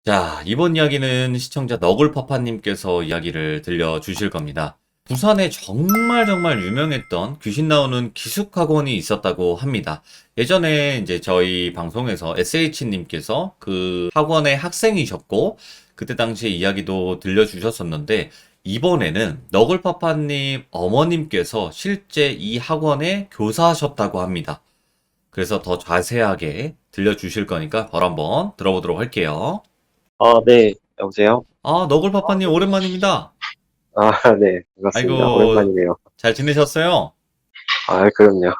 자, 이번 이야기는 시청자 너굴파파님께서 이야기를 들려주실 겁니다. 부산에 정말 정말 유명했던 귀신 나오는 기숙학원이 있었다고 합니다. 예전에 이제 저희 방송에서 SH님께서 그 학원의 학생이셨고, 그때 당시에 이야기도 들려주셨었는데, 이번에는 너굴파파님 어머님께서 실제 이 학원의 교사하셨다고 합니다. 그래서 더 자세하게 들려주실 거니까 바로 한번 들어보도록 할게요. 네, 여보세요? 아, 너굴파파님 오랜만입니다. 아, 네, 반갑습니다. 아이고, 오랜만이네요. 잘 지내셨어요? 그럼요.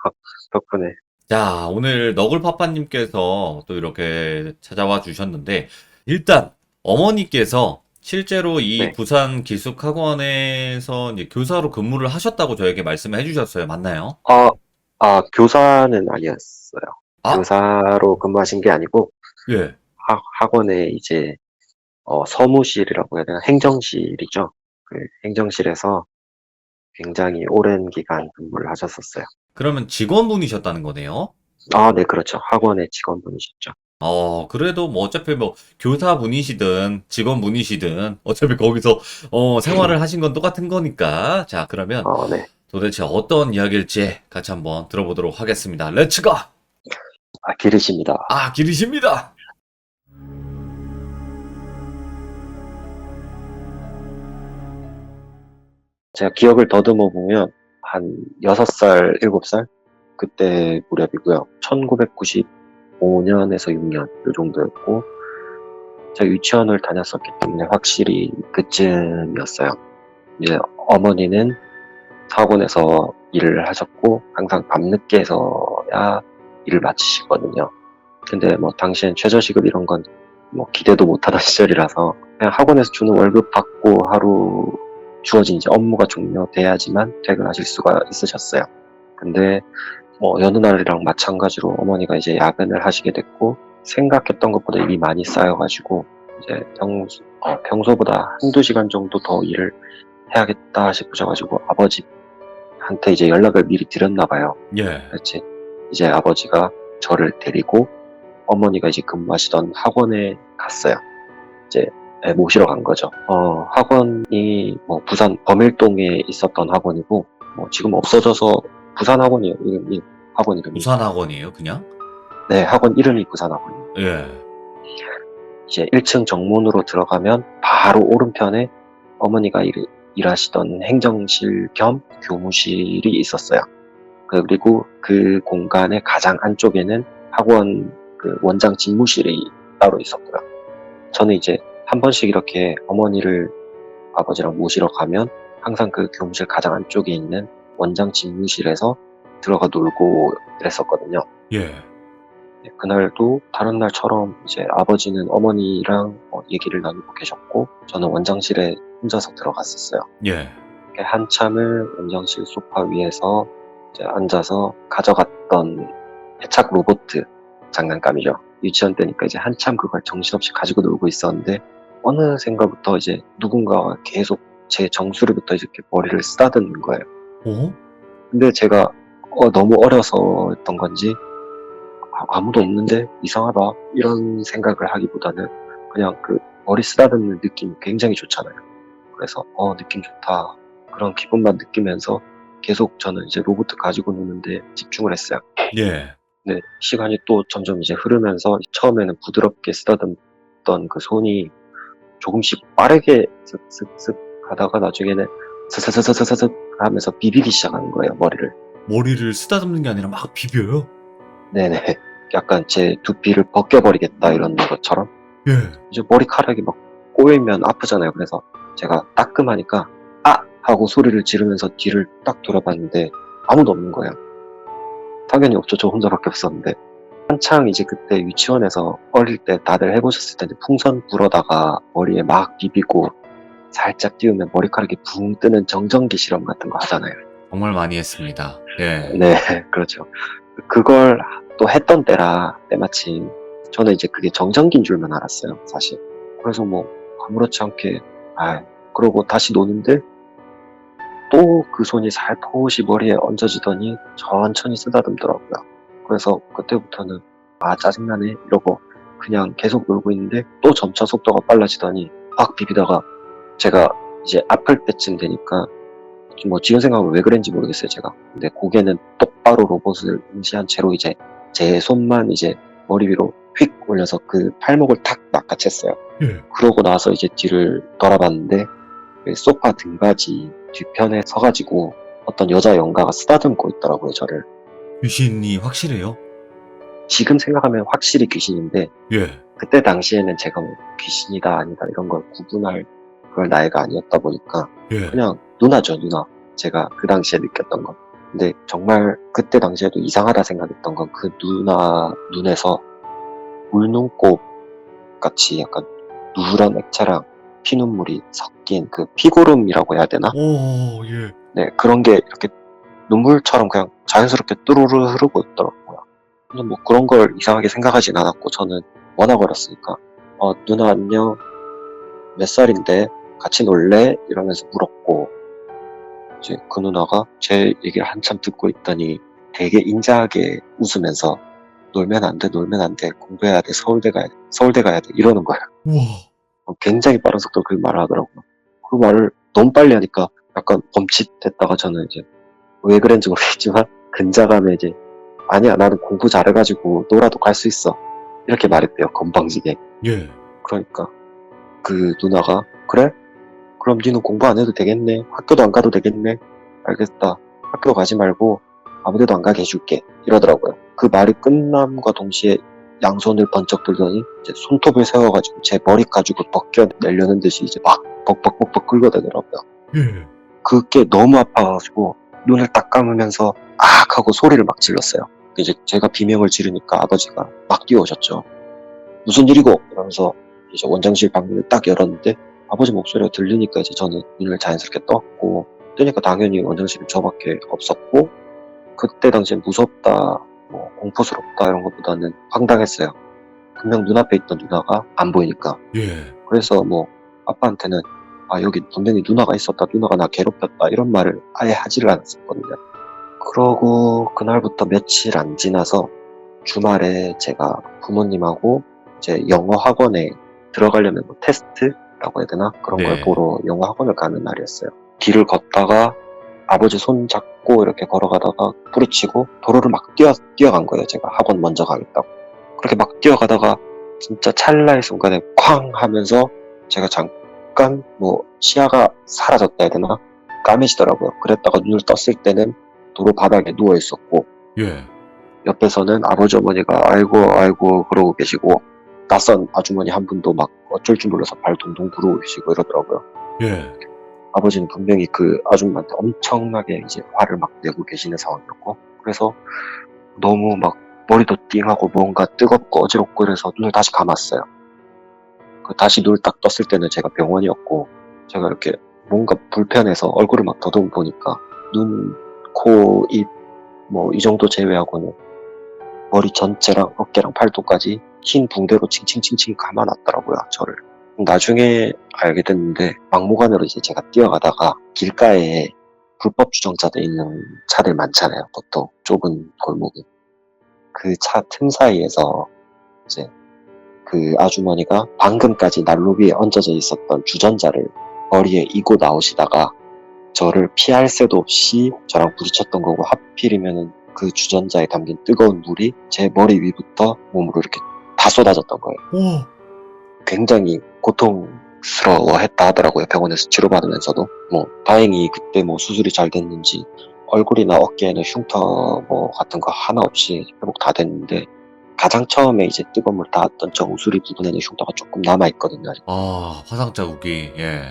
덕분에. 자, 오늘 너굴파파님께서 또 이렇게 찾아와 주셨는데, 일단 어머니께서 실제로 이 네. 부산 기숙학원에서 이제 교사로 근무를 하셨다고 저에게 말씀을 해주셨어요. 맞나요? 교사는 아니었어요. 아, 교사로 근무하신 게 아니고, 예. 학원에 이제, 서무실이라고 해야 되나? 행정실이죠. 그 행정실에서 굉장히 오랜 기간 근무를 하셨었어요. 그러면 직원분이셨다는 거네요? 네, 그렇죠. 학원의 직원분이셨죠. 그래도 뭐 어차피 뭐 교사분이시든 직원분이시든 어차피 거기서 생활을 하신 건 똑같은 거니까. 자, 그러면 네. 도대체 어떤 이야기일지 같이 한번 들어보도록 하겠습니다. 렛츠고! 기르십니다. 아, 길이십니다! 제가 기억을 더듬어 보면, 한 6살, 7살? 그때 무렵이고요. 1995년에서 6년 요 정도였고 제가 유치원을 다녔었기 때문에 확실히 그쯤이었어요. 이제 어머니는 학원에서 일을 하셨고 항상 밤늦게서야 일을 마치시거든요. 근데 뭐 당시엔 최저시급 이런 건 뭐 기대도 못하던 시절이라서 그냥 학원에서 주는 월급 받고 하루 주어진 이제 업무가 종료돼야지만 퇴근하실 수가 있으셨어요. 근데 뭐 여느 날이랑 마찬가지로 어머니가 이제 야근을 하시게 됐고 생각했던 것보다 일이 많이 쌓여가지고 이제 평소보다 한두 시간 정도 더 일을 해야겠다 싶으셔가지고 아버지한테 이제 연락을 미리 드렸나 봐요. 예. 그렇지. 이제 아버지가 저를 데리고 어머니가 이제 근무하시던 학원에 갔어요. 이제 모시러 간 거죠. 학원이 뭐 부산 범일동에 있었던 학원이고 뭐 지금 없어져서 부산 학원이에요. 이름이 학원 이름이. 부산 학원이에요, 그냥? 네, 학원 이름이 부산 학원이에요. 예. 이제 1층 정문으로 들어가면 바로 오른편에 어머니가 일하시던 행정실 겸 교무실이 있었어요. 그리고 그 공간의 가장 안쪽에는 학원 그 원장 집무실이 따로 있었고요. 저는 이제 한 번씩 이렇게 어머니를 아버지랑 모시러 가면 항상 그 교무실 가장 안쪽에 있는 원장 집무실에서 들어가 놀고 이랬었거든요. 예. 네, 그날도 다른 날처럼 이제 아버지는 어머니랑 얘기를 나누고 계셨고 저는 원장실에 혼자서 들어갔었어요. 예. 한참을 원장실 소파 위에서 이제 앉아서 가져갔던 애착 로봇 장난감이죠. 유치원 때니까 이제 한참 그걸 정신없이 가지고 놀고 있었는데 어느샌가부터 이제 누군가가 계속 제 정수리부터 이렇게 머리를 쓰다듬는 거예요. 어? 근데 제가 너무 어려서였던 건지 아무도 없는데 이상하다 이런 생각을 하기보다는 그냥 그 머리 쓰다듬는 느낌이 굉장히 좋잖아요. 그래서 느낌 좋다 그런 기분만 느끼면서 계속 저는 이제 로봇 가지고 노는데 집중을 했어요. 예. 근데 시간이 또 점점 이제 흐르면서 처음에는 부드럽게 쓰다듬던 그 손이 조금씩 빠르게 슥슥슥 하다가 나중에는 스스스스스스 하면서 비비기 시작하는 거예요, 머리를. 머리를 쓰다듬는 게 아니라 막 비벼요? 네네. 약간 제 두피를 벗겨버리겠다 이런 것처럼. 예. 이제 머리카락이 막 꼬이면 아프잖아요. 그래서 제가 따끔하니까 아! 하고 소리를 지르면서 뒤를 딱 돌아봤는데 아무도 없는 거예요. 당연히 없죠. 저 혼자밖에 없었는데. 한창 이제 그때 유치원에서 어릴 때 다들 해보셨을 텐데 풍선 불어다가 머리에 막 비비고 살짝 띄우면 머리카락이 붕 뜨는 정전기 실험 같은 거 하잖아요. 정말 많이 했습니다. 예. 네, 그렇죠. 그걸 또 했던 때라 때마침 저는 이제 그게 정전기인 줄만 알았어요, 사실. 그래서 뭐 아무렇지 않게 그러고 다시 노는데 또 그 손이 살포시 머리에 얹어지더니 천천히 쓰다듬더라고요. 그래서 그때부터는 짜증나네 이러고 그냥 계속 놀고 있는데 또 점차 속도가 빨라지더니 막 비비다가 제가 이제 아플 때쯤 되니까 뭐 지금 생각하면 왜 그랬는지 모르겠어요, 제가. 근데 고개는 똑바로 로봇을 응시한 채로 이제 제 손만 이제 머리 위로 휙 올려서 그 팔목을 탁 낚아챘어요. 예. 그러고 나서 이제 뒤를 돌아봤는데 그 소파 등받이 뒤편에 서가지고 어떤 여자 영가가 쓰다듬고 있더라고요, 저를. 귀신이 확실해요? 지금 생각하면 확실히 귀신인데 예. 그때 당시에는 제가 뭐 귀신이다 아니다 이런 걸 구분할 그럴 나이가 아니었다 보니까 예. 그냥 누나죠, 누나. 제가 그 당시에 느꼈던 건. 근데 정말 그때 당시에도 이상하다 생각했던 건 그 누나 눈에서 물눈곱 같이 약간 누런 액체랑 피눈물이 섞인 그 피고름이라고 해야 되나? 오, 예. 네, 그런 게 이렇게 눈물처럼 그냥 자연스럽게 뚜루루 흐르고 있더라고요. 근데 뭐 그런 걸 이상하게 생각하진 않았고 저는 워낙 어렸으니까 누나 안녕, 몇 살인데 같이 놀래? 이러면서 물었고 이제 그 누나가 제 얘기를 한참 듣고 있더니 되게 인자하게 웃으면서 놀면 안 돼, 놀면 안 돼, 공부해야 돼, 서울대 가야 돼 이러는 거예요. 우와. 굉장히 빠른 속도로 그 말을 하더라고요. 그 말을 너무 빨리 하니까 약간 멈칫했다가 저는 이제 왜 그런지 모르겠지만 근자감에 이제 아니야 나는 공부 잘해가지고 놀아도 갈 수 있어 이렇게 말했대요, 건방지게. 예. 그러니까 그 누나가 그래? 그럼 니는 공부 안 해도 되겠네, 학교도 안 가도 되겠네, 알겠다, 학교 가지 말고 아무데도 안 가게 해줄게 이러더라고요. 그 말이 끝남과 동시에 양손을 번쩍 들더니 이제 손톱을 세워가지고 제 머리 가지고 벗겨내려는 듯이 이제 막 벅벅벅벅 긁어대더라고요. 예. 그게 너무 아파가지고 눈을 딱 감으면서 악 하고 소리를 막 질렀어요. 이제 제가 비명을 지르니까 아버지가 막 뛰어오셨죠. 무슨 일이고? 이러면서 이제 원장실 방문을 딱 열었는데 아버지 목소리가 들리니까 이제 저는 눈을 자연스럽게 떴고 뜨니까 당연히 원장실은 저밖에 없었고 그때 당시엔 무섭다, 뭐 공포스럽다 이런 것보다는 황당했어요. 분명 눈앞에 있던 누나가 안 보이니까. 예. 그래서 뭐 아빠한테는 여기 분명히 누나가 있었다, 누나가 나 괴롭혔다 이런 말을 아예 하지를 않았었거든요. 그러고 그날부터 며칠 안 지나서 주말에 제가 부모님하고 이제 영어 학원에 들어가려면 뭐 테스트라고 해야 되나? 그런 걸 네. 보러 영어 학원을 가는 날이었어요. 길을 걷다가 아버지 손 잡고 이렇게 걸어가다가 부딪히고 도로를 막 뛰어간 거예요. 제가 학원 먼저 가겠다고. 그렇게 막 뛰어가다가 진짜 찰나의 순간에 쾅 하면서 제가 잠깐 뭐 시야가 사라졌다 해야 되나? 까매지더라고요. 그랬다가 눈을 떴을 때는 도로 바닥에 누워 있었고 예. 옆에서는 아버지 어머니가 아이고 아이고 그러고 계시고 낯선 아주머니 한 분도 막 어쩔 줄 몰라서 발 동동 구르고 계시고 이러더라고요. 예. 아버지는 분명히 그 아줌마한테 엄청나게 이제 화를 막 내고 계시는 상황이었고 그래서 너무 막 머리도 띵하고 뭔가 뜨겁고 어지럽고 그래서 눈을 다시 감았어요. 다시 눈을 딱 떴을 때는 제가 병원이었고 제가 이렇게 뭔가 불편해서 얼굴을 막 더듬어 보니까 눈, 코, 입 뭐 이 정도 제외하고는 머리 전체랑 어깨랑 팔뚝까지 흰 붕대로 칭칭칭칭 감아놨더라고요, 저를. 나중에 알게 됐는데 막무가내로 이제 제가 뛰어가다가 길가에 불법 주정차돼 있는 차들 많잖아요, 보통 좁은 골목에. 그 차 틈 사이에서 이제 그 아주머니가 방금까지 난로 위에 얹어져 있었던 주전자를 머리에 이고 나오시다가 저를 피할 새도 없이 저랑 부딪혔던 거고 하필이면은 그 주전자에 담긴 뜨거운 물이 제 머리 위부터 몸으로 이렇게 다 쏟아졌던 거예요. 오. 굉장히 고통스러워했다 하더라고요. 병원에서 치료받으면서도. 뭐 다행히 그때 뭐 수술이 잘 됐는지 얼굴이나 어깨에는 흉터 뭐 같은 거 하나 없이 회복 다 됐는데 가장 처음에 이제 뜨거운 물 닿았던 저 우수리 부분에는 흉터가 조금 남아있거든요. 아, 화상 자국이. 예.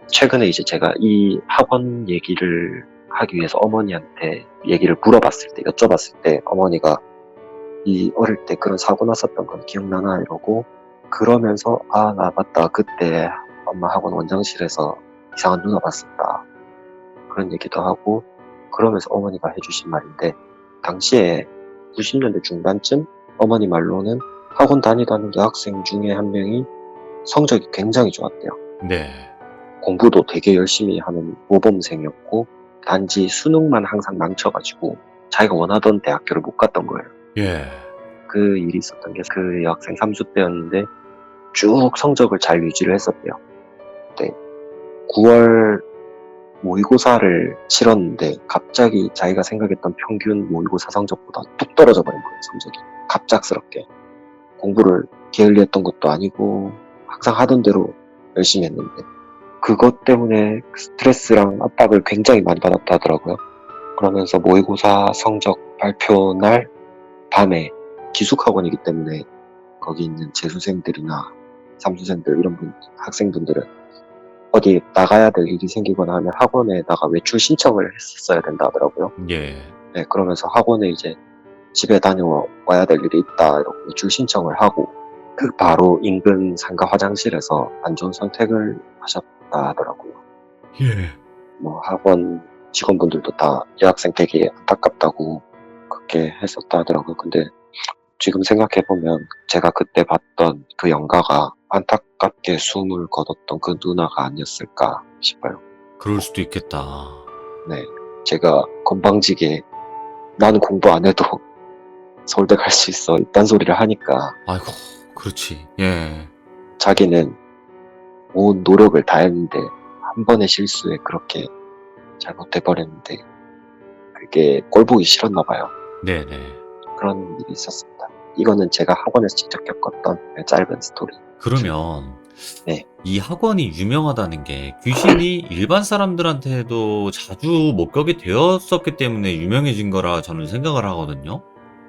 최근에 이제 제가 이 학원 얘기를 하기 위해서 어머니한테 얘기를 물어봤을 때, 여쭤봤을 때 어머니가 이 어릴 때 그런 사고 났었던 건 기억나나 이러고 그러면서 나 맞다, 그때 엄마 학원 원장실에서 이상한 누나 봤었다 그런 얘기도 하고 그러면서 어머니가 해주신 말인데 당시에 90년대 중반쯤 어머니 말로는 학원 다니던 여학생 중에 한 명이 성적이 굉장히 좋았대요. 네. 공부도 되게 열심히 하는 모범생이었고 단지 수능만 항상 망쳐가지고 자기가 원하던 대학교를 못 갔던 거예요. 예. 그 일이 있었던 게 그 여학생 3주 때였는데 쭉 성적을 잘 유지를 했었대요. 네. 9월 모의고사를 치렀는데 갑자기 자기가 생각했던 평균 모의고사 성적보다 뚝 떨어져 버린 거예요, 성적이. 갑작스럽게. 공부를 게을리했던 것도 아니고 항상 하던 대로 열심히 했는데 그것 때문에 스트레스랑 압박을 굉장히 많이 받았다 하더라고요. 그러면서 모의고사 성적 발표 날 밤에 기숙학원이기 때문에 거기 있는 재수생들이나 삼수생들 이런 학생분들은 어디 나가야 될 일이 생기거나 하면 학원에다가 외출 신청을 했었어야 된다 하더라고요. 예. 네, 그러면서 학원에 이제 집에 다녀와야 될 일이 있다 이러고 외출 신청을 하고 그 바로 인근 상가 화장실에서 안 좋은 선택을 하셨다 하더라고요. 예. 뭐 학원 직원분들도 다 여학생 되게 안타깝다고 그렇게 했었다 하더라고요. 근데 지금 생각해보면 제가 그때 봤던 그 영가가 안타깝게 숨을 거뒀던 그 누나가 아니었을까 싶어요. 그럴 수도 있겠다. 네, 제가 건방지게 나는 공부 안 해도 서울대 갈 수 있어 이딴 소리를 하니까 아이고, 그렇지. 예. 자기는 온 노력을 다했는데 한 번의 실수에 그렇게 잘못해버렸는데 그게 꼴 보기 싫었나 봐요. 네네. 그런 일이 있었습니다. 이거는 제가 학원에서 직접 겪었던 짧은 스토리. 그러면 네. 이 학원이 유명하다는 게 귀신이 일반 사람들한테도 자주 목격이 되었었기 때문에 유명해진 거라 저는 생각을 하거든요.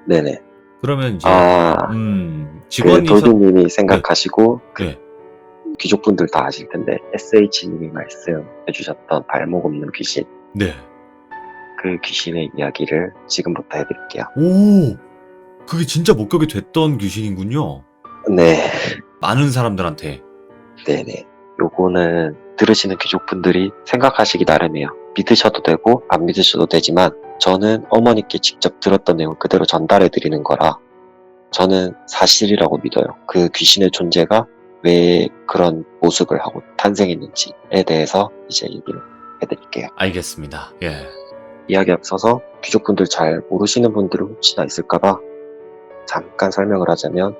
네네. 그러면 이제 그 직원이셨 돌비님이 생각하시고 네. 귀족분들 다 아실 텐데 SH님이 말씀해 주셨던 발목 없는 귀신, 네. 그 귀신의 이야기를 지금부터 해드릴게요. 오, 그게 진짜 목격이 됐던 귀신이군요. 네, 많은 사람들한테. 네네. 요거는 들으시는 귀족분들이 생각하시기 나름이에요. 믿으셔도 되고 안 믿으셔도 되지만 저는 어머니께 직접 들었던 내용을 그대로 전달해 드리는 거라 저는 사실이라고 믿어요. 그 귀신의 존재가 왜 그런 모습을 하고 탄생했는지에 대해서 이제 얘기를 해드릴게요. 알겠습니다. 예. 이야기 앞서서 귀족분들 잘 모르시는 분들이 혹시나 있을까봐 잠깐 설명을 하자면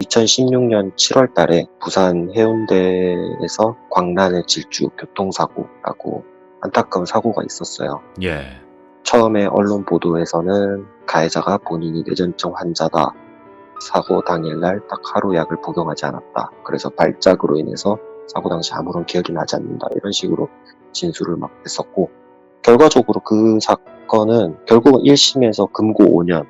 2016년 7월 달에 부산 해운대에서 광란의 질주 교통사고라고 안타까운 사고가 있었어요. 예. 처음에 언론 보도에서는 가해자가 본인이 뇌전증 환자다. 사고 당일날 딱 하루 약을 복용하지 않았다. 그래서 발작으로 인해서 사고 당시 아무런 기억이 나지 않는다. 이런 식으로 진술을 막 했었고 결과적으로 그 사건은 결국은 1심에서 금고 5년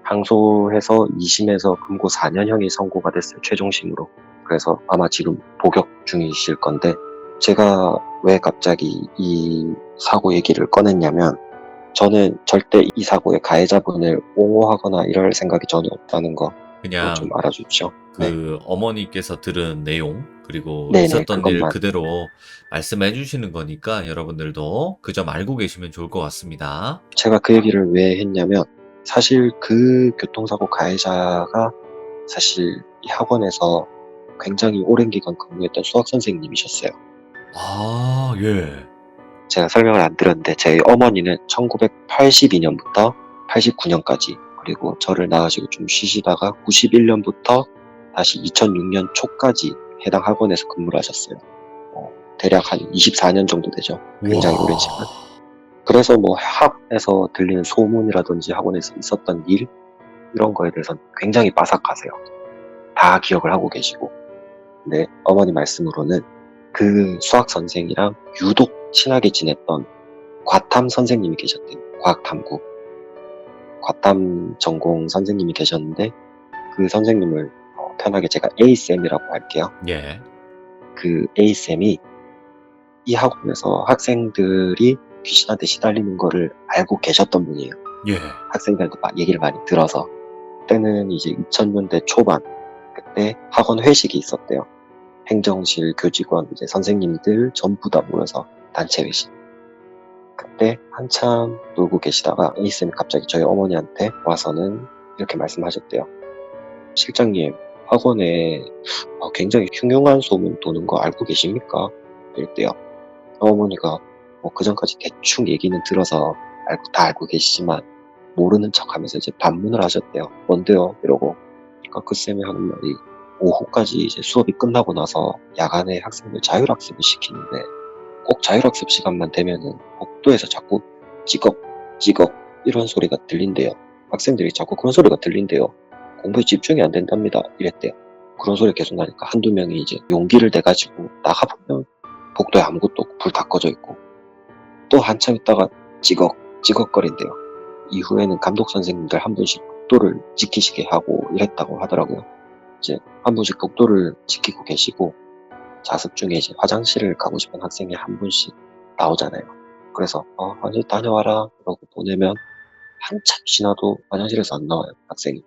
항소해서 2심에서 금고 4년형이 선고가 됐어요. 최종심으로. 그래서 아마 지금 복역 중이실 건데 제가 왜 갑자기 이 사고 얘기를 꺼냈냐면 저는 절대 이 사고의 가해자분을 옹호하거나 이럴 생각이 전혀 없다는 거 그냥 좀 알아주십시오. 네. 그 어머니께서 들은 내용 그리고 네네, 있었던 일 그것만. 그대로 말씀해 주시는 거니까 여러분들도 그 점 알고 계시면 좋을 것 같습니다. 제가 그 얘기를 왜 했냐면 사실 그 교통사고 가해자가 사실 이 학원에서 굉장히 오랜 기간 근무했던 수학 선생님이셨어요. 아, 예. 제가 설명을 안 드렸는데 제 어머니는 1982년부터 89년까지 그리고 저를 낳으시고 좀 쉬시다가 91년부터 다시 2006년 초까지 해당 학원에서 근무를 하셨어요. 대략 한 24년 정도 되죠. 굉장히 와. 오랜 시간. 그래서 뭐 학에서 들리는 소문이라든지 학원에서 있었던 일 이런 거에 대해서는 굉장히 빠삭하세요. 다 기억을 하고 계시고. 근데 어머니 말씀으로는 그 수학 선생이랑 유독 친하게 지냈던 과탐 선생님이 계셨대요. 과학탐구. 과탐 전공 선생님이 계셨는데 그 선생님을 편하게 제가 A쌤이라고 할게요. 예. 그 A쌤이 이 학원에서 학생들이 귀신한테 시달리는 거를 알고 계셨던 분이에요. 예. 학생들도 얘기를 많이 들어서. 그때는 이제 2000년대 초반 그때 학원 회식이 있었대요. 행정실 교직원 이제 선생님들 전부 다 모여서 단체 회식. 그때 한참 놀고 계시다가 A쌤이 갑자기 저희 어머니한테 와서는 이렇게 말씀하셨대요. 실장님, 학원에 굉장히 흉흉한 소문 도는 거 알고 계십니까? 이랬대요. 어머니가 그 전까지 대충 얘기는 들어서 다 알고 계시지만 모르는 척하면서 이제 반문을 하셨대요. 뭔데요? 이러고. 그러니까 그 쌤이 하는 말이 오후까지 이제 수업이 끝나고 나서 야간에 학생들 자율학습을 시키는데 꼭 자율학습 시간만 되면은 복도에서 자꾸 찌걱 이런 소리가 들린대요. 학생들이 자꾸 그런 소리가 들린대요. 공부에 집중이 안 된답니다. 이랬대요. 그런 소리 계속 나니까 한두 명이 이제 용기를 내가지고 나가보면 복도에 아무것도 없고 불 다 꺼져 있고 또 한참 있다가 찌걱거린대요. 이후에는 감독 선생님들 한 분씩 복도를 지키시게 하고 이랬다고 하더라고요. 이제 한 분씩 복도를 지키고 계시고 자습 중에 이제 화장실을 가고 싶은 학생이 한 분씩 나오잖아요. 그래서 화장실 다녀와라 이러고 보내면 한참 지나도 화장실에서 안 나와요, 학생이.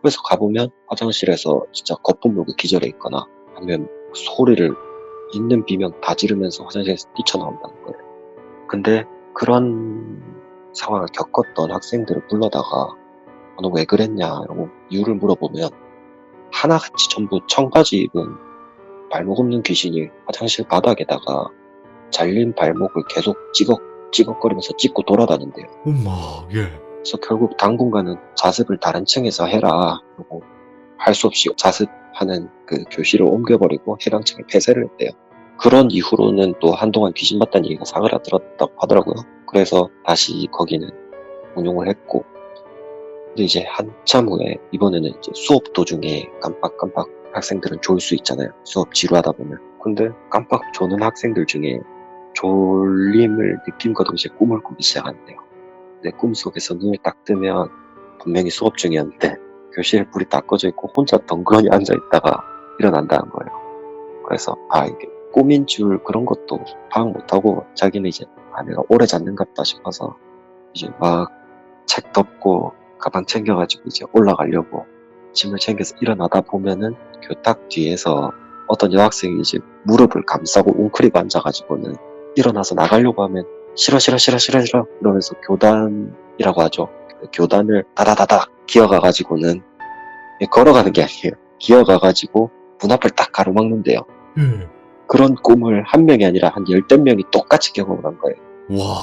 그래서 가보면 화장실에서 진짜 거품 물고 기절해 있거나 아니면 소리를 있는 비명 다 지르면서 화장실에서 뛰쳐나온다는 거예요. 근데 그런 상황을 겪었던 학생들을 불러다가 너 왜 그랬냐 이러고 이유를 물어보면 하나같이 전부 청바지 입은 발목 없는 귀신이 화장실 바닥에다가 잘린 발목을 계속 찌걱거리면서 찢고 돌아다닌대요. 엄마, 예. 그래서 결국 당분간은 자습을 다른 층에서 해라. 그리고 할 수 없이 자습하는 그 교실을 옮겨버리고 해당 층에 폐쇄를 했대요. 그런 이후로는 또 한동안 귀신 봤다는 얘기가 사그라들었다고 하더라고요. 그래서 다시 거기는 운용을 했고 근데 이제 한참 후에 이번에는 이제 수업 도중에 깜빡깜빡 학생들은 졸 수 있잖아요. 수업 지루하다 보면. 근데 깜빡 조는 학생들 중에 졸림을 느낀 것 없이 꿈을 꾸기 시작한대요. 내 꿈속에서 눈을 딱 뜨면 분명히 수업 중이었는데 교실에 불이 다 꺼져 있고 혼자 덩그러니 앉아있다가 일어난다는 거예요. 그래서 이게 꿈인 줄 그런 것도 파악 못하고 자기는 이제 내가 오래 잤는갑다 싶어서 이제 막 책 덮고 가방 챙겨가지고 이제 올라가려고 짐을 챙겨서 일어나다 보면은 교탁 뒤에서 어떤 여학생이 이제 무릎을 감싸고 웅크리고 앉아가지고는 일어나서 나가려고 하면 싫어 이러면서 교단이라고 하죠. 그 교단을 다다다닥 기어가가지고는 걸어가는 게 아니에요. 기어가가지고 문 앞을 딱 가로막는데요. 그런 꿈을 한 명이 아니라 한 10대 명이 똑같이 경험을 한 거예요. 와.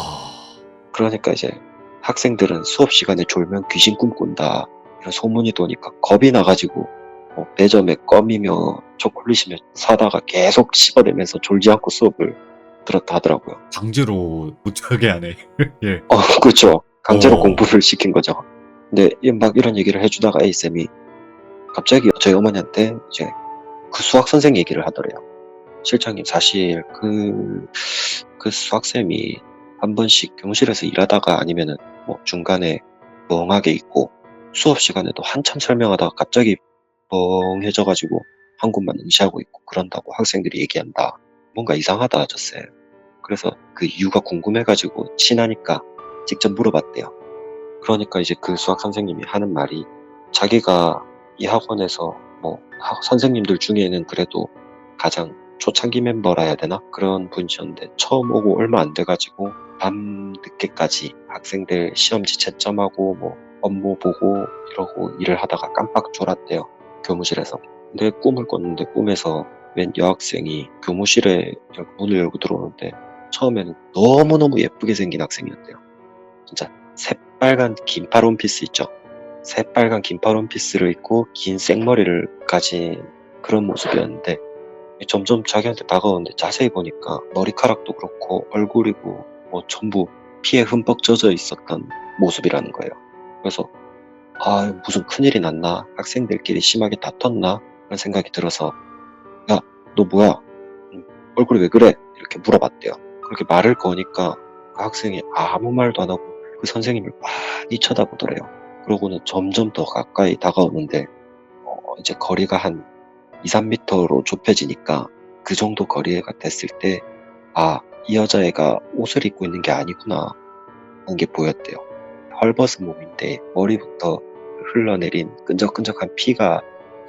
그러니까 이제 학생들은 수업 시간에 졸면 귀신 꿈꾼다 이런 소문이 도니까 겁이 나가지고 매점에 껌이며 초콜릿이며 사다가 계속 씹어대면서 졸지 않고 수업을 들었다 하더라고요. 강제로 못 자게 하네. 예. 그렇죠. 강제로 어. 공부를 시킨 거죠. 근데 막 이런 얘기를 해주다가 A쌤이 갑자기 저희 어머니한테 이제 그 수학 선생 얘기를 하더래요. 실장님 사실 그 수학쌤이 한 번씩 교무실에서 일하다가 아니면은 뭐 중간에 멍하게 있고 수업 시간에도 한참 설명하다가 갑자기 멍해져가지고 한 곳만 응시하고 있고 그런다고 학생들이 얘기한다. 뭔가 이상하다 하셨어요. 그래서 그 이유가 궁금해가지고 친하니까 직접 물어봤대요. 그러니까 이제 그 수학 선생님이 하는 말이 자기가 이 학원에서 뭐 선생님들 중에는 그래도 가장 초창기 멤버라 해야 되나? 그런 분이셨는데 처음 오고 얼마 안 돼가지고 밤 늦게까지 학생들 시험지 채점하고 뭐 업무 보고 이러고 일을 하다가 깜빡 졸았대요. 교무실에서. 근데 꿈을 꿨는데 꿈에서 웬 여학생이 교무실에 문을 열고 들어오는데 처음에는 너무너무 예쁘게 생긴 학생이었대요. 진짜 새빨간 긴팔 원피스 있죠. 새빨간 긴팔 원피스를 입고 긴 생머리를 가진 그런 모습이었는데 점점 자기한테 다가오는데 자세히 보니까 머리카락도 그렇고 얼굴이고 뭐 전부 피에 흠뻑 젖어 있었던 모습이라는 거예요. 그래서 무슨 큰일이 났나? 학생들끼리 심하게 다퉜나? 그런 생각이 들어서 야, 너 뭐야? 얼굴이 왜 그래? 이렇게 물어봤대요. 그렇게 말을 거니까 그 학생이 아무 말도 안 하고 그 선생님을 많이 쳐다보더래요. 그러고는 점점 더 가까이 다가오는데 이제 거리가 한 2, 3m로 좁혀지니까 그 정도 거리가 됐을 때 이 여자애가 옷을 입고 있는 게 아니구나 하는 게 보였대요. 헐벗은 몸인데 머리부터 흘러내린 끈적끈적한 피가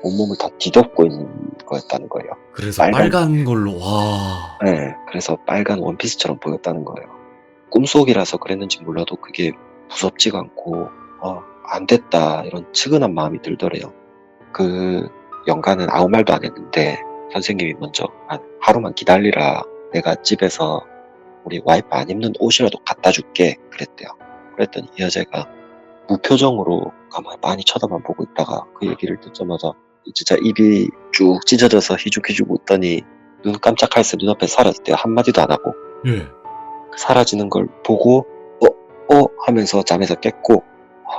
온몸을 다 뒤덮고 있는 거였다는 거예요. 그래서 빨간 걸로, 와. 네, 그래서 빨간 원피스처럼 보였다는 거예요. 꿈속이라서 그랬는지 몰라도 그게 무섭지가 않고 안 됐다 이런 측은한 마음이 들더래요. 그 연가는 아무 말도 안 했는데 선생님이 먼저 하루만 기다리라. 내가 집에서 우리 와이프 안 입는 옷이라도 갖다 줄게 그랬대요. 그랬더니 이 여자가 무표정으로 가만히 빤히 쳐다만 보고 있다가 그 얘기를 듣자마자 진짜 입이 쭉 찢어져서 희죽희죽 웃더니 눈 깜짝할 새 눈앞에 사라졌대요. 한마디도 안 하고. 예. 사라지는 걸 보고 하면서 잠에서 깼고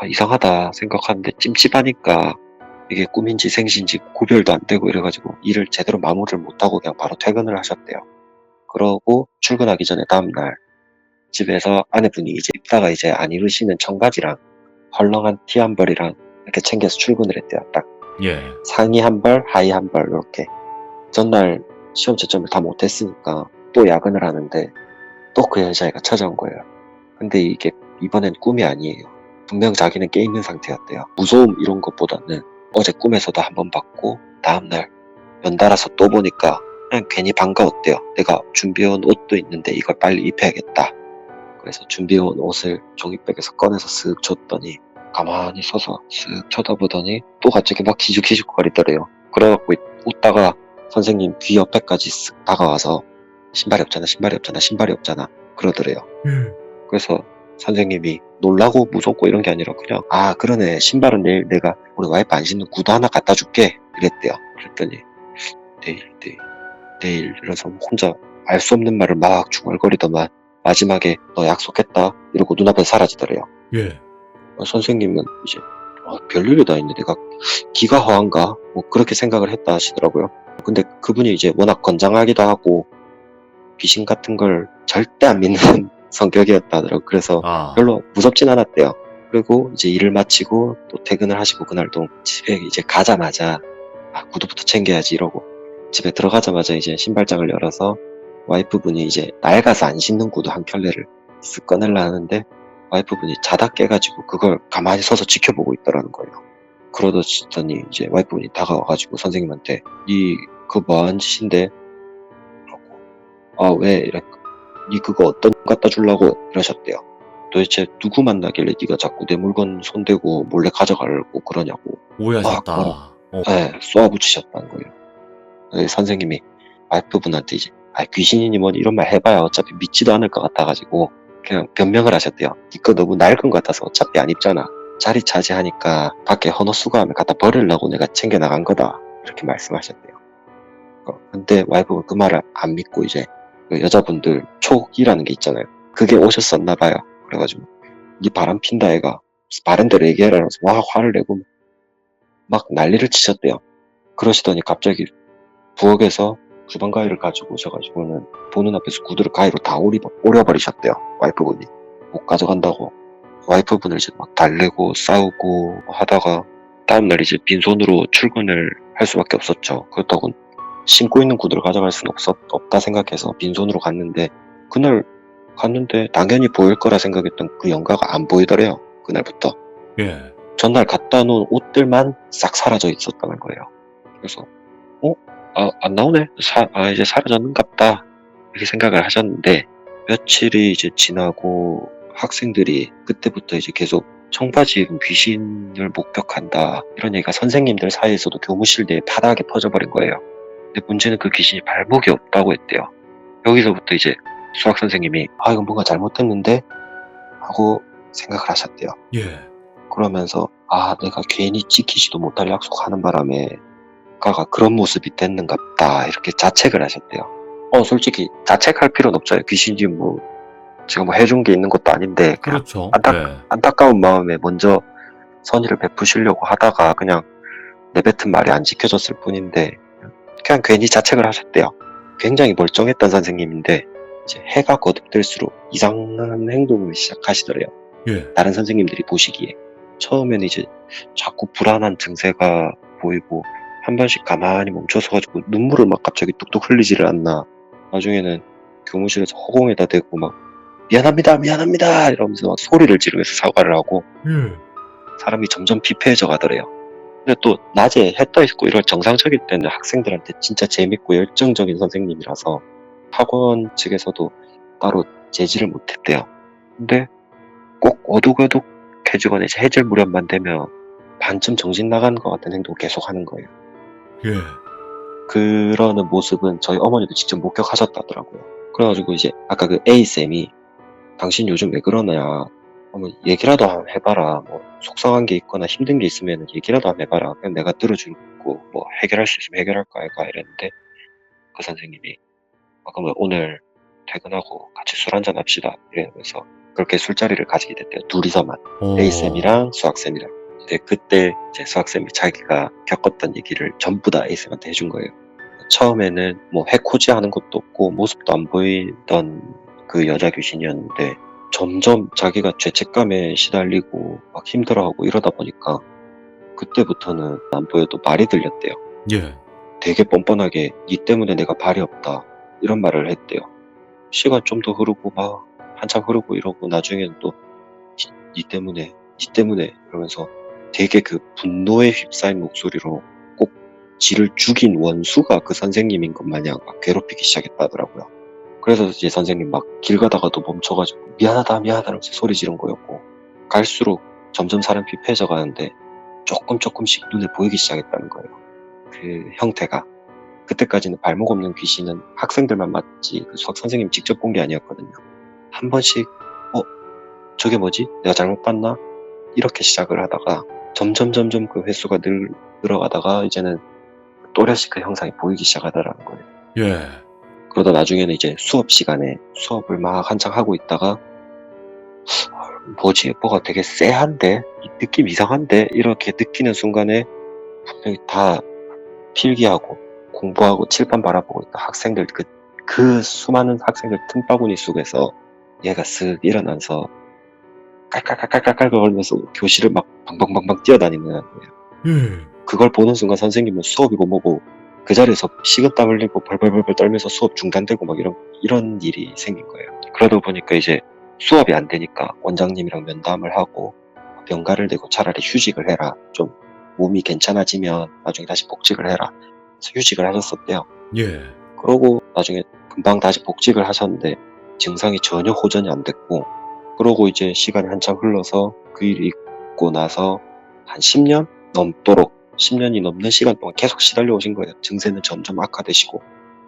이상하다 생각하는데 찜찜하니까 이게 꿈인지 생신지 구별도 안 되고 이래가지고 일을 제대로 마무리를 못하고 그냥 바로 퇴근을 하셨대요. 그러고 출근하기 전에 다음날 집에서 아내분이 이제 입다가 이제 안 입으시는 청바지랑 헐렁한 티 한 벌이랑 이렇게 챙겨서 출근을 했대요. 딱 예. 상의 한 벌, 하의 한 벌 이렇게. 전날 시험 채점을 다 못했으니까 또 야근을 하는데 또 그 여자애가 찾아온 거예요. 근데 이게 이번엔 꿈이 아니에요. 분명 자기는 깨 있는 상태였대요. 무서움 이런 것보다는 어제 꿈에서도 한 번 봤고 다음날 연달아서 또 보니까 그냥 괜히 반가웠대요. 내가 준비해온 옷도 있는데 이걸 빨리 입혀야겠다. 그래서 준비해온 옷을 종이백에서 꺼내서 쓱 줬더니 가만히 서서 쓱 쳐다보더니 또 갑자기 막 기죽기죽거리더래요. 그래갖고 웃다가 선생님 귀 옆에까지 쓱 다가와서 신발이 없잖아, 신발이 없잖아, 신발이 없잖아 그러더래요. 그래서 선생님이 놀라고 무섭고 이런 게 아니라 그냥 그러네, 신발은 내일 내가 우리 와이프 안 신는 구두 하나 갖다 줄게 이랬대요. 그랬더니 내일 이래서 혼자 알 수 없는 말을 막 중얼거리더만 마지막에 너 약속했다 이러고 눈앞에 사라지더래요. 예. 선생님은 이제 별일이 다 있네, 내가 기가 허한가 뭐 그렇게 생각을 했다 하시더라고요. 근데 그분이 이제 워낙 건장하기도 하고 귀신 같은 걸 절대 안 믿는 성격이었다 하더라고요. 그래서 아. 별로 무섭진 않았대요. 그리고 이제 일을 마치고 또 퇴근을 하시고 그날도 집에 이제 가자마자 구두부터 챙겨야지 이러고 집에 들어가자마자 이제 신발장을 열어서 와이프분이 이제 낡아서 안 신는 구두 한 켤레를 쓱 꺼내려 하는데 와이프분이 자다 깨가지고 그걸 가만히 서서 지켜보고 있더라는 거예요. 그러더니 이제 와이프분이 다가와가지고 선생님한테 그거 뭐하는 짓인데? 왜? 니 그거 어떤 갖다 주려고 이러셨대요. 도대체 누구 만나길래 니가 자꾸 내 물건 손대고 몰래 가져가려고 그러냐고 오해하셨다. 네, 쏘아붙이셨다는 거예요. 네, 선생님이 와이프분한테 이제 귀신이니 뭐니 이런 말 해봐야 어차피 믿지도 않을 것 같아가지고 그냥 변명을 하셨대요. 니거 너무 낡은 것 같아서 어차피 안 입잖아. 자리 차지하니까 밖에 헌옷 수거하면 갖다 버리려고 내가 챙겨 나간 거다 이렇게 말씀하셨대요. 근데 와이프가 그 말을 안 믿고 이제 그 여자분들 촉이라는 게 있잖아요. 그게 오셨었나 봐요. 그래가지고 니 바람 핀다 애가 바른 대로 얘기해라 그래서 막 화를 내고 막 난리를 치셨대요. 그러시더니 갑자기 부엌에서 주방 가위를 가지고 오셔가지고는 보는 앞에서 구두를 가위로 다 오려버리셨대요. 와이프분이 못 가져간다고. 와이프분을 이제 막 달래고 싸우고 하다가 다음날 이제 빈손으로 출근을 할 수밖에 없었죠. 그렇다고 신고 있는 구두를 가져갈 수는 없다 생각해서 빈손으로 갔는데 그날 갔는데 당연히 보일 거라 생각했던 그 영가가 안 보이더래요. 그날부터. 예. 전날 갖다 놓은 옷들만 싹 사라져 있었다는 거예요. 그래서 안 나오네. 이제 사라졌는갑다 이렇게 생각을 하셨는데 며칠이 이제 지나고 학생들이 그때부터 이제 계속 청바지 입은 귀신을 목격한다 이런 얘기가 선생님들 사이에서도 교무실 내에 파다하게 퍼져버린 거예요. 근데 문제는 그 귀신이 발목이 없다고 했대요. 여기서부터 이제 수학 선생님이 이건 뭔가 잘못했는데 하고 생각을 하셨대요. 예. 그러면서 내가 괜히 지키지도 못할 약속하는 바람에 가가 그런 모습이 됐는갑다 이렇게 자책을 하셨대요. 솔직히 자책할 필요는 없잖아요. 귀신이 제가 해준 게 있는 것도 아닌데 그냥 그렇죠. 안타까운 마음에 먼저 선의를 베푸시려고 하다가 그냥 내뱉은 말이 안 지켜졌을 뿐인데 그냥 괜히 자책을 하셨대요. 굉장히 멀쩡했던 선생님인데 이제 해가 거듭될수록 이상한 행동을 시작하시더래요. 예. 다른 선생님들이 보시기에 처음에는 이제 자꾸 불안한 증세가 보이고 한 번씩 가만히 멈춰서가지고 눈물을 막 갑자기 뚝뚝 흘리지를 않나. 나중에는 교무실에서 허공에다 대고 막 미안합니다 이러면서 막 소리를 지르면서 사과를 하고 사람이 점점 피폐해져 가더래요. 근데 또 낮에 해 떠 있고 이런 정상적일 때는 학생들한테 진짜 재밌고 열정적인 선생님이라서 학원 측에서도 따로 제지를 못했대요. 근데 꼭 어둑어둑해지거나 이제 해질 무렵만 되면 반쯤 정신 나가는 것 같은 행동을 계속 하는 거예요. 예. 그러는 모습은 저희 어머니도 직접 목격하셨다더라고요. 그래가지고 이제 아까 그 A쌤이 당신 요즘 왜 그러냐, 그러면 얘기라도 한번 해봐라. 뭐 속상한 게 있거나 힘든 게 있으면 얘기라도 한번 해봐라. 그냥 내가 들어주고 뭐 해결할 수 있으면 해결할까 할까 이랬는데 그 선생님이 그러면 오늘 퇴근하고 같이 술 한잔 합시다 이러면서 그렇게 술자리를 가지게 됐대요. 둘이서만. 오. A쌤이랑 수학쌤이랑. 이제 그때 이제 수학쌤이 자기가 겪었던 얘기를 전부 다 A쌤한테 해준 거예요. 처음에는 뭐 해코지 하는 것도 없고 모습도 안 보이던 그 여자 귀신이었는데 점점 자기가 죄책감에 시달리고 막 힘들어하고 이러다 보니까 그때부터는 안 보여도 말이 들렸대요. 예. 되게 뻔뻔하게 니 때문에 내가 발이 없다 이런 말을 했대요. 시간 좀 더 흐르고 막 한참 흐르고 이러고 나중에는 또 니 때문에 이러면서 되게 그 분노에 휩싸인 목소리로 꼭 지를 죽인 원수가 그 선생님인 것 마냥 막 괴롭히기 시작했다더라고요. 그래서 이제 선생님 막 길 가다가도 멈춰가지고 미안하다 미안하다 하면서 소리 지른 거였고 갈수록 점점 사람 피폐해져 가는데 조금씩 눈에 보이기 시작했다는 거예요. 그 형태가. 그때까지는 발목 없는 귀신은 학생들만 봤지 그 수학 선생님 직접 본 게 아니었거든요. 한 번씩 저게 뭐지? 내가 잘못 봤나? 이렇게 시작을 하다가 점점 그 횟수가 늘어가다가 이제는 또렷이 그 형상이 보이기 시작하더라는 거예요. 예. 그러다 나중에는 이제 수업 시간에 수업을 막 한창 하고 있다가 뭐지? 뭐가 되게 쎄한데? 이 느낌 이상한데? 이렇게 느끼는 순간에 분명히 다 필기하고 공부하고 칠판 바라보고 있던 학생들 그 수많은 학생들 틈바구니 속에서 얘가 쓱 일어나서 깔깔깔깔깔깔 걸면서 교실을 막 방방방방 뛰어다니는 거예요. 예. 그걸 보는 순간 선생님은 수업이고 뭐고 그 자리에서 식은땀 흘리고 벌벌벌 떨면서 수업 중단되고 막 이런 일이 생긴 거예요. 그러다 보니까 이제 수업이 안 되니까 원장님이랑 면담을 하고 병가를 대고 차라리 휴직을 해라. 좀 몸이 괜찮아지면 나중에 다시 복직을 해라. 그래서 휴직을 하셨었대요. 예. 그러고 나중에 금방 다시 복직을 하셨는데 증상이 전혀 호전이 안 됐고 그러고 이제 시간이 한참 흘러서 그 일이 있고 나서 한 10년 넘도록 10년이 넘는 시간 동안 계속 시달려 오신 거예요. 증세는 점점 악화되시고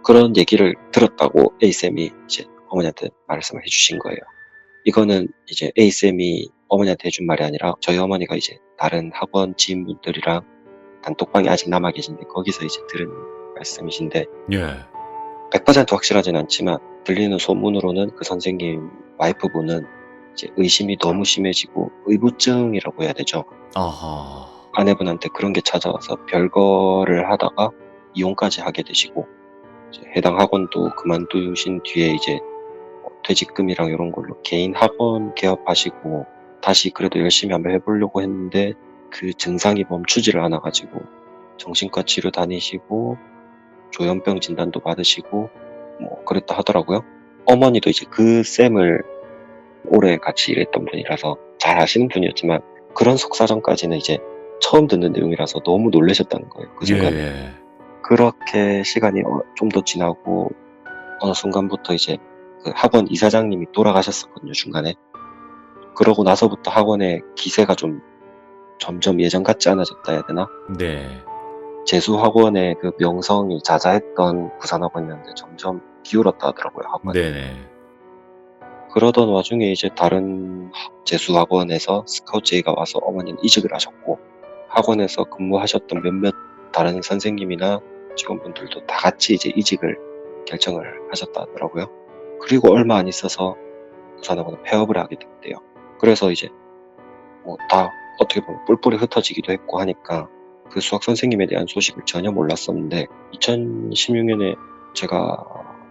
그런 얘기를 들었다고 A쌤이 이제 어머니한테 말씀을 해주신 거예요. 이거는 이제 A쌤이 어머니한테 해준 말이 아니라 저희 어머니가 이제 다른 학원 지인분들이랑 단톡방이 아직 남아 계신데 거기서 이제 들은 말씀이신데 예. 100% 확실하진 않지만 들리는 소문으로는 그 선생님 와이프분은 이제 의심이 너무 심해지고 의부증이라고 해야 되죠. 아하. 아내분한테 그런 게 찾아와서 별거를 하다가 이혼까지 하게 되시고 이제 해당 학원도 그만두신 뒤에 이제 퇴직금이랑 이런 걸로 개인 학원 개업하시고 다시 그래도 열심히 한번 해보려고 했는데 그 증상이 멈추지를 않아가지고 정신과 치료 다니시고 조현병 진단도 받으시고 뭐 그랬다 하더라고요. 어머니도 이제 그 쌤을 오래 같이 일했던 분이라서 잘 아시는 분이었지만 그런 속사정까지는 이제 처음 듣는 내용이라서 너무 놀라셨다는 거예요. 그 순간에. 예. 그렇게 시간이 좀 더 지나고 어느 순간부터 이제 그 학원 이사장님이 돌아가셨었거든요, 중간에. 그러고 나서부터 학원의 기세가 좀 점점 예전 같지 않아졌다 해야 되나? 네. 재수학원의 그 명성이 자자했던 부산학원이었는데 점점 기울었다 하더라고요, 학원이. 네네. 그러던 와중에 이제 다른 재수학원에서 스카우트 제의가 와서 어머니는 이직을 하셨고 학원에서 근무하셨던 몇몇 다른 선생님이나 직원분들도 다 같이 이제 이직을 결정을 하셨다 하더라고요. 그리고 얼마 안 있어서 부산학원은 폐업을 하게 됐대요. 그래서 이제 뭐 다 어떻게 보면 뿔뿔이 흩어지기도 했고 하니까 그 수학 선생님에 대한 소식을 전혀 몰랐었는데 2016년에 제가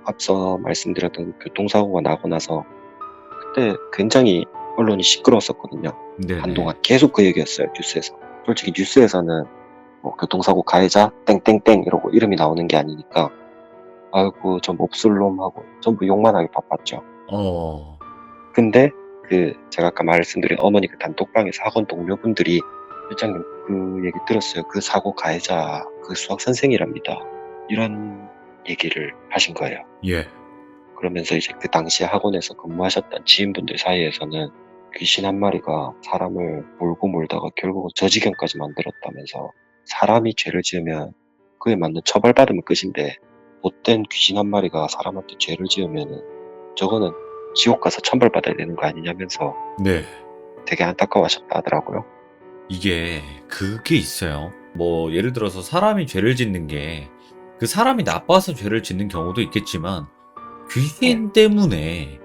앞서 말씀드렸던 교통사고가 나고 나서 그때 굉장히 언론이 시끄러웠었거든요. 네네. 한동안 계속 그 얘기였어요, 뉴스에서. 솔직히 뉴스에서는 뭐 교통사고 가해자 땡땡땡 이러고 이름이 나오는 게 아니니까 아이고 저 몹쓸 놈하고 전부 욕만 하기 바빴죠. 어. 근데 그 제가 아까 말씀드린 어머니 그 단톡방에서 학원 동료분들이 회장님 그 얘기 들었어요. 그 사고 가해자 그 수학 선생이랍니다. 이런 얘기를 하신 거예요. 예. 그러면서 이제 그 당시에 학원에서 근무하셨던 지인분들 사이에서는 귀신 한 마리가 사람을 몰고 몰다가 결국은 저 지경까지 만들었다면서 사람이 죄를 지으면 그에 맞는 처벌받으면 끝인데 못된 귀신 한 마리가 사람한테 죄를 지으면은 저거는 지옥 가서 천벌받아야 되는 거 아니냐면서 네. 되게 안타까워하셨다 하더라고요. 이게 그게 있어요. 뭐 예를 들어서 사람이 죄를 짓는 게 그 사람이 나빠서 죄를 짓는 경우도 있겠지만 귀신 때문에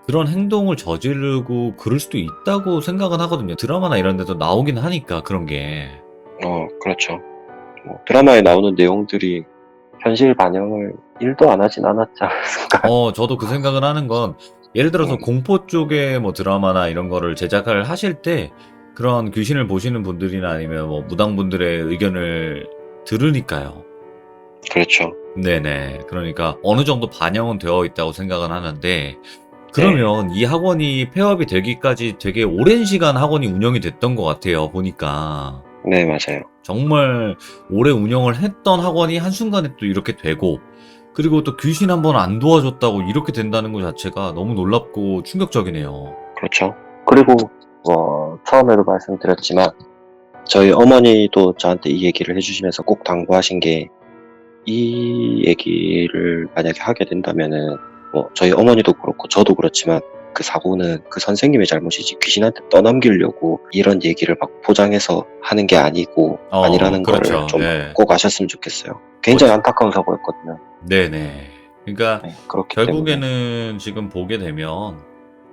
그런 행동을 저지르고 그럴 수도 있다고 생각은 하거든요. 드라마나 이런 데도 나오긴 하니까 그런 게. 그렇죠. 뭐 드라마에 나오는 내용들이 현실 반영을 1도 안 하진 않았지 않았을까. 저도 그 생각을 하는 건 예를 들어서 음, 공포 쪽의 뭐 드라마나 이런 거를 제작을 하실 때 그런 귀신을 보시는 분들이나 아니면 뭐 무당분들의 의견을 들으니까요. 그렇죠. 네네. 그러니까 어느 정도 반영은 되어 있다고 생각은 하는데, 네. 그러면 이 학원이 폐업이 되기까지 되게 오랜 시간 학원이 운영이 됐던 것 같아요, 보니까. 네, 맞아요. 정말 오래 운영을 했던 학원이 한순간에 또 이렇게 되고, 그리고 또 귀신 한 번 안 도와줬다고 이렇게 된다는 것 자체가 너무 놀랍고 충격적이네요. 그렇죠. 그리고 처음에도 말씀드렸지만 저희 어머니도 저한테 이 얘기를 해주시면서 꼭 당부하신 게, 이 얘기를 만약에 하게 된다면은 저희 어머니도 그렇고 저도 그렇지만 그 사고는 그 선생님의 잘못이지 귀신한테 떠넘기려고 이런 얘기를 막 포장해서 하는 게 아니라는 거를 그렇죠. 좀 네. 꼭 아셨으면 좋겠어요. 굉장히 그렇죠. 안타까운 사고였거든요. 네네. 그러니까 네, 그렇기 때문에. 결국에는 지금 보게 되면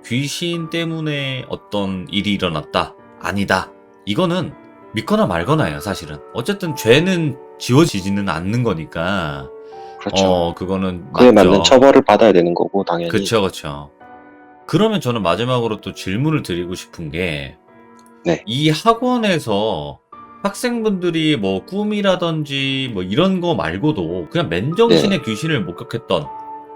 귀신 때문에 어떤 일이 일어났다. 아니다. 이거는 믿거나 말거나예요, 사실은. 어쨌든 죄는 지워지지는 않는 거니까. 그렇죠. 그거는 그에 맞는 맞죠. 처벌을 받아야 되는 거고 당연히. 그쵸, 그쵸. 그러면 저는 마지막으로 또 질문을 드리고 싶은 게, 네. 이 학원에서 학생분들이 뭐 꿈이라든지 뭐 이런 거 말고도 그냥 네. 맨정신에 귀신을 목격했던,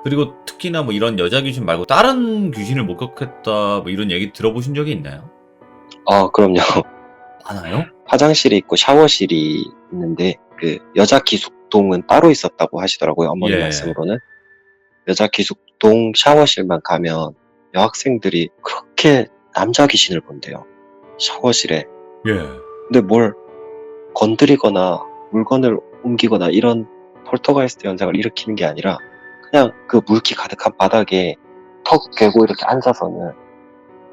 그리고 특히나 뭐 이런 여자 귀신 말고 다른 귀신을 목격했다 뭐 이런 얘기 들어보신 적이 있나요? 그럼요. 많아요? 화장실이 있고 샤워실이 있는데 그 여자 기숙동은 따로 있었다고 하시더라고요. 어머니 예. 말씀으로는. 여자 기숙동 샤워실만 가면 여학생들이 그렇게 남자 귀신을 본대요. 샤워실에. 예. 근데 뭘 건드리거나 물건을 옮기거나 이런 폴터가이스트 현상을 일으키는 게 아니라 그냥 그 물기 가득한 바닥에 턱 개고 이렇게 앉아서는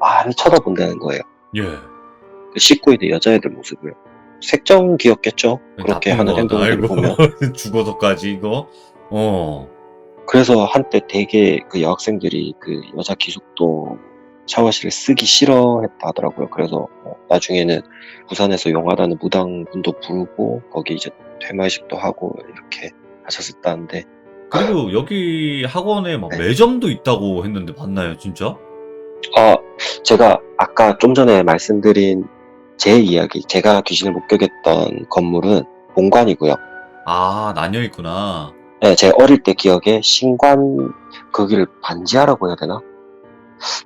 많이 쳐다본다는 거예요. 예. 그 씻고 있는 여자애들 모습을. 색정기였겠죠. 그렇게 나쁜 하는 거 같다. 행동들을 아이고. 보면. 죽어서까지 이거? 어. 그래서 한때 되게 그 여학생들이 그 여자 기숙도 샤워실을 쓰기 싫어했다 하더라고요. 그래서 나중에는 부산에서 용하다는 무당분도 부르고 거기 이제 퇴마의식도 하고 이렇게 하셨었다는데. 그리고 여기 학원에 막 네. 매점도 있다고 했는데 맞나요, 진짜? 제가 아까 좀 전에 말씀드린 제 이야기, 제가 귀신을 목격했던 건물은 본관이고요. 아, 나뉘어 있구나. 네, 제 어릴 때 기억에 신관, 거기를 반지하라고 해야 되나?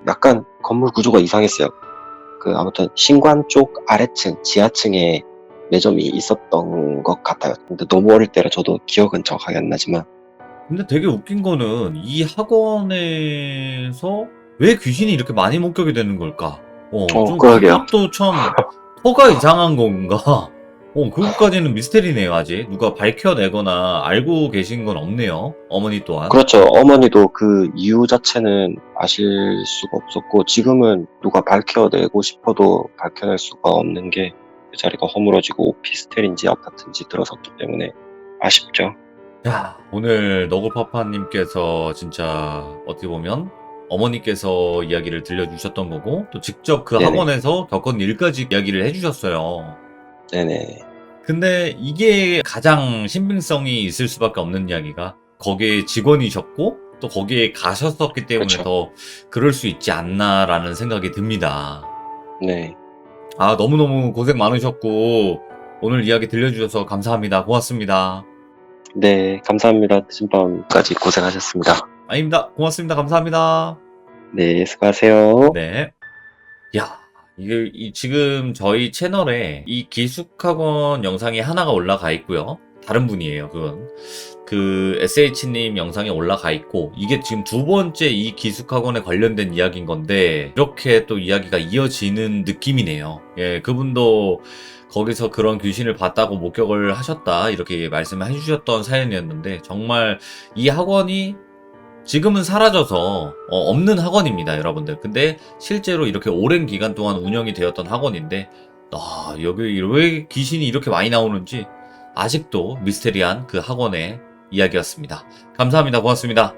약간 건물 구조가 이상했어요. 아무튼 신관 쪽 아래층, 지하층에 매점이 있었던 것 같아요. 근데 너무 어릴 때라 저도 기억은 정확하게 안 나지만. 근데 되게 웃긴 거는 이 학원에서 왜 귀신이 이렇게 많이 목격이 되는 걸까? 좀 그러게요. 그것도 참 뭐가 이상한 건가? 그것까지는 미스테리네요, 아직. 누가 밝혀내거나 알고 계신 건 없네요. 어머니 또한. 그렇죠. 어머니도 그 이유 자체는 아실 수가 없었고, 지금은 누가 밝혀내고 싶어도 밝혀낼 수가 없는 게 그 자리가 허물어지고 오피스텔인지 아파트인지 들어섰기 때문에 아쉽죠. 야, 오늘 너구파파님께서 진짜 어떻게 보면 어머니께서 이야기를 들려주셨던 거고, 또 직접 그 네네. 학원에서 겪은 일까지 이야기를 해주셨어요. 네네. 근데 이게 가장 신빙성이 있을 수밖에 없는 이야기가, 거기에 직원이셨고 또 거기에 가셨었기 때문에 그쵸. 더 그럴 수 있지 않나라는 생각이 듭니다. 네. 아, 너무너무 고생 많으셨고 오늘 이야기 들려주셔서 감사합니다. 고맙습니다. 네, 감사합니다. 늦은 밤까지 고생하셨습니다. 아닙니다. 고맙습니다. 감사합니다. 네, 수고하세요. 네. 야, 이게 지금 저희 채널에 이 기숙학원 영상이 하나가 올라가 있고요. 다른 분이에요, 그건. 그 SH님 영상에 올라가 있고, 이게 지금 두 번째 이 기숙학원에 관련된 이야기인 건데, 이렇게 또 이야기가 이어지는 느낌이네요. 예, 그분도 거기서 그런 귀신을 봤다고 목격을 하셨다, 이렇게 말씀을 해주셨던 사연이었는데, 정말 이 학원이 지금은 사라져서 없는 학원입니다, 여러분들. 근데 실제로 이렇게 오랜 기간 동안 운영이 되었던 학원인데 여기 왜 귀신이 이렇게 많이 나오는지 아직도 미스테리한 그 학원의 이야기였습니다. 감사합니다. 고맙습니다.